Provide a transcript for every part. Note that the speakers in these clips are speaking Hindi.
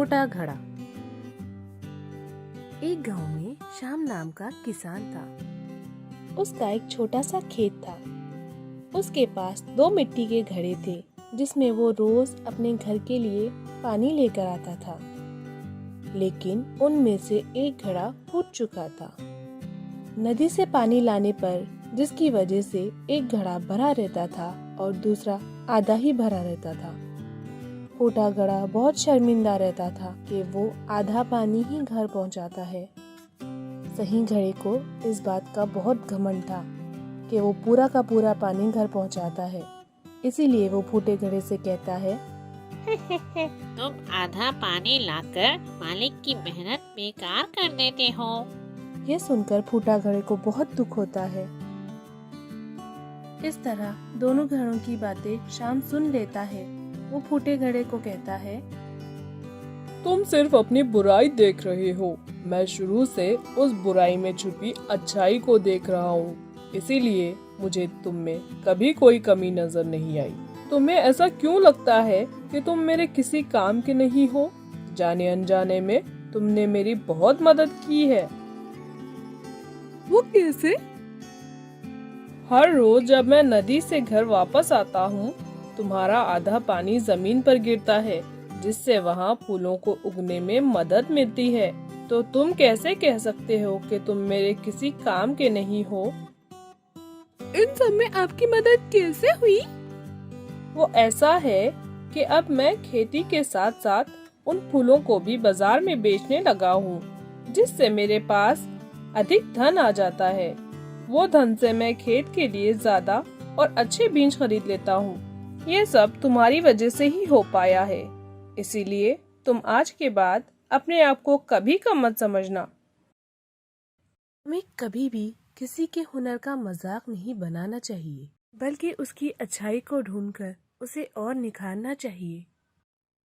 छोटा घड़ा। एक गांव में श्याम नाम का किसान था। उसका एक छोटा सा खेत था। उसके पास 2 मिट्टी के घड़े थे जिसमें वो रोज अपने घर के लिए पानी लेकर आता था। लेकिन उनमें से एक घड़ा फूट चुका था। नदी से पानी लाने पर जिसकी वजह से एक घड़ा भरा रहता था और दूसरा आधा ही भरा रहता था। फूटा घड़ा बहुत शर्मिंदा रहता था कि वो आधा पानी ही घर पहुंचाता है। सही घड़े को इस बात का बहुत घमंड था कि वो पूरा का पूरा पानी घर पहुंचाता है। इसीलिए वो फूटे घड़े से कहता है, तुम आधा पानी लाकर मालिक की मेहनत बेकार कर देते हो। यह सुनकर फूटा घड़े को बहुत दुख होता है। इस तरह दोनों घड़ों की बातें श्याम सुन लेता है। वो फूटे घड़े को कहता है, तुम सिर्फ अपनी बुराई देख रहे हो। मैं शुरू से उस बुराई में छुपी अच्छाई को देख रहा हूँ, इसीलिए मुझे तुम में कभी कोई कमी नजर नहीं आई। तुम्हें ऐसा क्यों लगता है कि तुम मेरे किसी काम के नहीं हो? जाने अनजाने में तुमने मेरी बहुत मदद की है। वो कैसे? हर रोज जब मैं नदी से घर वापस आता हूँ, तुम्हारा आधा पानी जमीन पर गिरता है, जिससे वहाँ फूलों को उगने में मदद मिलती है। तो तुम कैसे कह सकते हो कि तुम मेरे किसी काम के नहीं हो? इन सब में आपकी मदद कैसे हुई? वो ऐसा है कि अब मैं खेती के साथ साथ उन फूलों को भी बाजार में बेचने लगा हूँ, जिससे मेरे पास अधिक धन आ जाता है। वो धन से मैं खेत के लिए ज्यादा और अच्छे बीज खरीद लेता हूँ। ये सब तुम्हारी वजह से ही हो पाया है, इसीलिए तुम आज के बाद अपने आप को कभी कम मत समझना। हमें कभी भी किसी के हुनर का मजाक नहीं बनाना चाहिए, बल्कि उसकी अच्छाई को ढूंढकर उसे और निखारना चाहिए।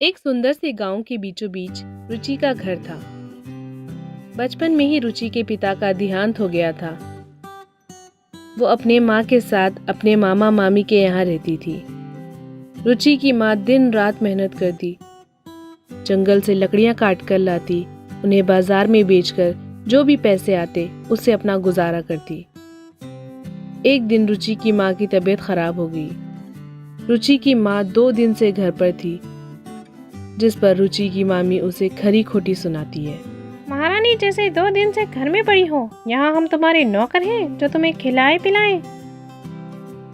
एक सुंदर से गांव के बीचों बीच रुचि का घर था। बचपन में ही रुचि के पिता का देहांत हो गया था। वो अपने माँ के साथ अपने मामा मामी के यहाँ रहती थी। रुचि की माँ दिन रात मेहनत करती, जंगल से लकड़ियाँ काट कर लाती, उन्हें बाजार में बेचकर जो भी पैसे आते उससे अपना गुजारा करती। एक दिन रुचि की माँ की तबीयत खराब हो गई। रुचि की माँ 2 दिन से घर पर थी, जिस पर रुचि की मामी उसे खरी खोटी सुनाती है। महारानी जैसे 2 दिन से घर में पड़ी हो, यहाँ हम तुम्हारे नौकर हैं जो तुम्हें खिलाए पिलाए।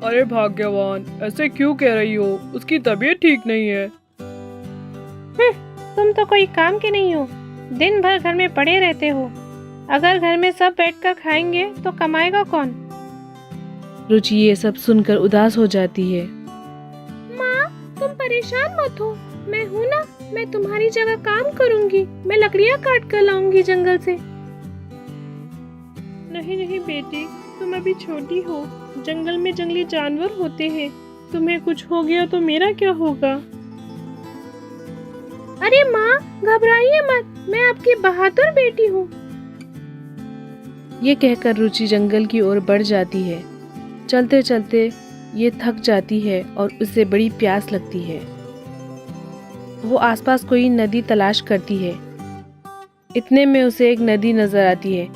अरे भाग्यवान, ऐसे क्यों कह रही हो? उसकी तबीयत ठीक नहीं है। तुम तो कोई काम के नहीं हो, दिन भर घर में पड़े रहते हो। अगर घर में सब बैठकर खाएंगे तो कमाएगा कौन? रुचि ये सब सुनकर उदास हो जाती है। माँ, तुम परेशान मत हो, मैं हूँ ना, मैं तुम्हारी जगह काम करूँगी। मैं लकड़ियाँ काट कर लाऊंगी जंगल से। नहीं नहीं बेटी, तुम अभी छोटी हो, जंगल में जंगली जानवर होते हैं, तुम्हें कुछ हो गया तो मेरा क्या होगा? अरे माँ, घबराइए मत, मैं आपकी बहादुर बेटी हूँ। ये कहकर रुचि जंगल की ओर बढ़ जाती है। चलते चलते ये थक जाती है और उसे बड़ी प्यास लगती है। वो आसपास कोई नदी तलाश करती है। इतने में उसे एक नदी नजर आती है।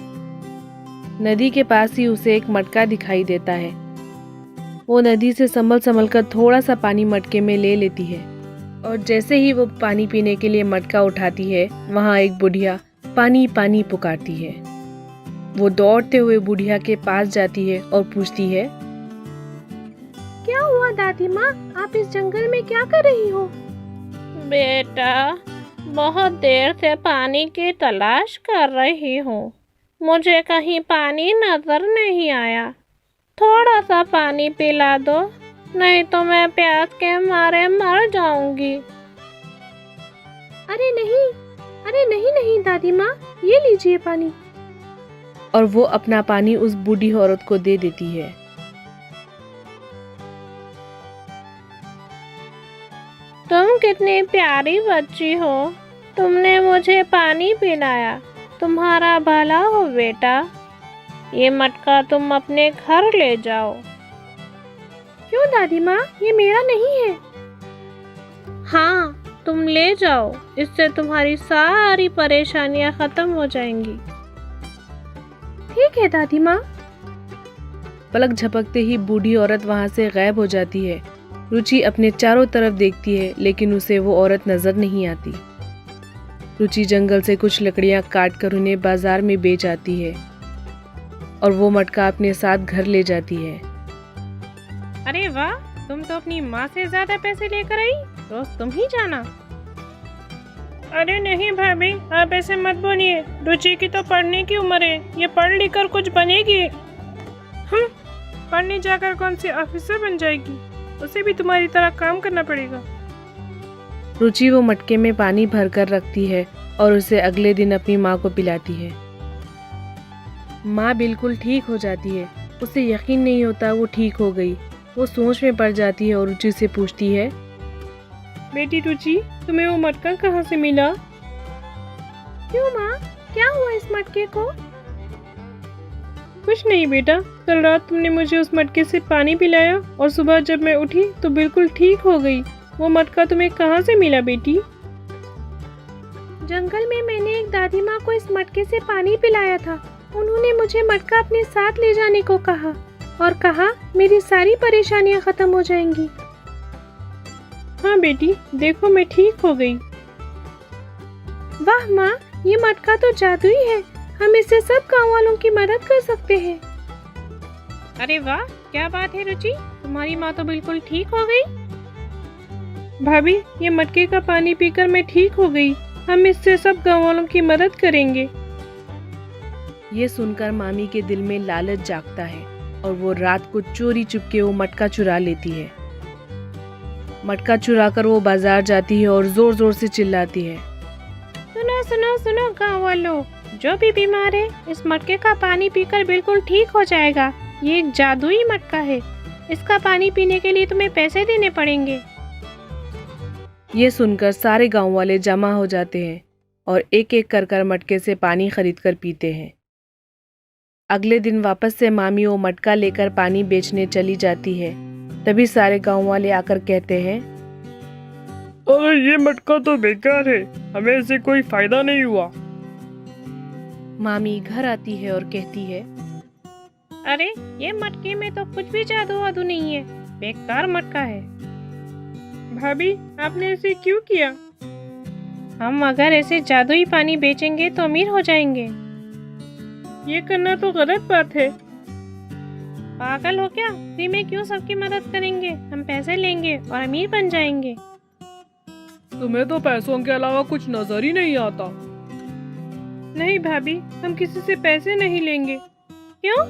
नदी के पास ही उसे एक मटका दिखाई देता है। वो नदी से संभल कर थोड़ा सा पानी मटके में ले लेती है और जैसे ही वो पानी पीने के लिए मटका उठाती है, वहाँ एक बुढ़िया पानी पानी पुकारती है। वो दौड़ते हुए बुढ़िया के पास जाती है और पूछती है, क्या हुआ दादी माँ, आप इस जंगल में क्या कर रही हो? बेटा, बहुत देर से पानी की तलाश कर रही हूँ। मुझे कहीं पानी नजर नहीं आया। थोड़ा सा पानी पिला दो, नहीं तो मैं प्यास के मारे मर जाऊंगी। अरे नहीं नहीं दादी माँ, ये लीजिए पानी। और वो अपना पानी उस बूढ़ी औरत को दे देती है। तुम कितनी प्यारी बच्ची हो, तुमने मुझे पानी पिलाया। तुम्हारा भला हो बेटा। ये मटका तुम अपने घर ले जाओ। क्यों दादी माँ, ये मेरा नहीं है। हाँ, तुम ले जाओ, इससे तुम्हारी सारी परेशानियां खत्म हो जाएंगी। ठीक है दादी माँ। पलक झपकते ही बूढ़ी औरत वहाँ से गायब हो जाती है। रुचि अपने चारों तरफ देखती है, लेकिन उसे वो औरत नजर नहीं आती। रुचि जंगल से कुछ लकड़ियाँ काट कर उन्हें बाजार में बेच आती है और वो मटका अपने साथ घर ले जाती है। अरे वाह, तुम तो अपनी माँ से ज्यादा पैसे लेकर आई, रोज तुम ही जाना। अरे नहीं भाभी, आप ऐसे मत बोलिए। रुचि की तो पढ़ने की उम्र है, ये पढ़ लिख कर कुछ बनेगी। पढ़ने जाकर कौन सी ऑफिसर बन जाएगी, उसे भी तुम्हारी तरह काम करना पड़ेगा। रुचि वो मटके में पानी भर कर रखती है और उसे अगले दिन अपनी माँ को पिलाती है। माँ बिल्कुल ठीक हो जाती है। उसे यकीन नहीं होता वो ठीक हो गई। वो सोच में पड़ जाती है और रुचि से पूछती है, बेटी रुचि, तुम्हें वो मटका कहाँ से मिला? क्यों माँ, क्या हुआ इस मटके को? कुछ नहीं बेटा, कल रात तुमने मुझे उस मटके से पानी पिलाया और सुबह जब मैं उठी तो बिल्कुल ठीक हो गई। वो मटका तुम्हें कहाँ से मिला बेटी? जंगल में मैंने एक दादी माँ को इस मटके से पानी पिलाया था। उन्होंने मुझे मटका अपने साथ ले जाने को कहा और कहा मेरी सारी परेशानियाँ खत्म हो जाएंगी। हाँ बेटी, देखो मैं ठीक हो गई। वाह माँ, ये मटका तो जादुई है। हम इससे सब गाँव वालों की मदद कर सकते हैं। अरे वाह, क्या बात है रुचि, तुम्हारी माँ तो बिल्कुल ठीक हो गई। भाभी, ये मटके का पानी पीकर मैं ठीक हो गई। हम इससे सब गाँव वालों की मदद करेंगे। ये सुनकर मामी के दिल में लालच जागता है और वो रात को चोरी चुपके वो मटका चुरा लेती है। मटका चुराकर वो बाजार जाती है और जोर जोर से चिल्लाती है, सुनो सुनो सुनो गाँव वालों, जो भी बीमार है इस मटके का पानी पीकर बिल्कुल ठीक हो जाएगा। ये एक जादुई मटका है, इसका पानी पीने के लिए तुम्हें पैसे देने पड़ेंगे। ये सुनकर सारे गांव वाले जमा हो जाते हैं और एक एक कर मटके से पानी खरीद कर पीते हैं। अगले दिन वापस से मामी वो मटका लेकर पानी बेचने चली जाती है। तभी सारे गांव वाले आकर कहते हैं, अरे ये मटका तो बेकार है, हमें इससे कोई फायदा नहीं हुआ। मामी घर आती है और कहती है, अरे ये मटके में तो कुछ भी जादू वादू नहीं है, बेकार मटका है। भाभी, आपने ऐसे क्यों किया? हम अगर ऐसे जादुई पानी बेचेंगे तो अमीर हो जाएंगे। ये करना तो गलत बात है। पागल हो क्या? फ्री में क्यों सबकी मदद करेंगे? हम पैसे लेंगे और अमीर बन जाएंगे। तुम्हें तो पैसों के अलावा कुछ नजर ही नहीं आता। नहीं भाभी, हम किसी से पैसे नहीं लेंगे। क्यों?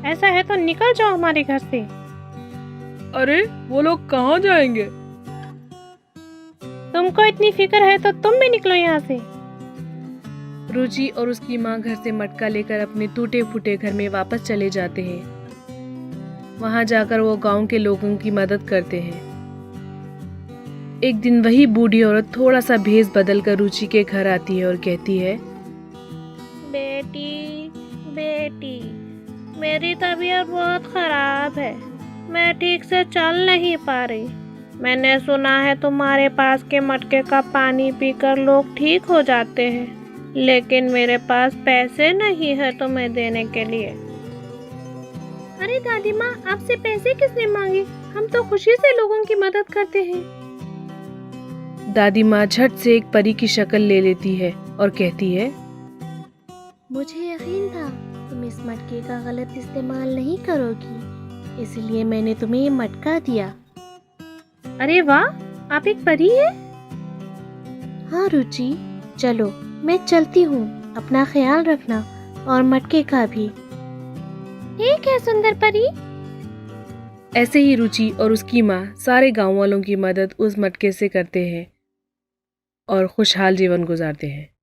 ऐसा है तो निकल जाओ हमारे घर से। अरे वो लोग कहाँ जाएंगे? तुमको इतनी फिक्र है तो तुम भी निकलो यहाँ से। रुचि और उसकी माँ घर से मटका लेकर अपने टूटे फूटे घर में वापस चले जाते हैं। वहाँ जाकर वो गांव के लोगों की मदद करते हैं। एक दिन वही बूढ़ी औरत थोड़ा सा भेष बदल कर रुचि के घर आती है और कहती है, बेटी बेटी, मेरी तबीयत बहुत खराब है, मैं ठीक से चल नहीं पा रही। मैंने सुना है तुम्हारे पास के मटके का पानी पीकर लोग ठीक हो जाते हैं, लेकिन मेरे पास पैसे नहीं है तुम्हें देने के लिए। अरे दादी माँ, आपसे पैसे किसने मांगे? हम तो खुशी से लोगों की मदद करते हैं। दादी माँ झट से एक परी की शक्ल ले लेती है और कहती है, मुझे यकीन था तुम इस मटके का गलत इस्तेमाल नहीं करोगी, इसलिए मैंने तुम्हें ये मटका दिया। अरे वाह, आप एक परी है? हाँ रुचि, चलो मैं चलती हूँ, अपना ख्याल रखना और मटके का भी। ठीक है सुंदर परी। ऐसे ही रुचि और उसकी माँ सारे गांव वालों की मदद उस मटके से करते हैं और खुशहाल जीवन गुजारते हैं।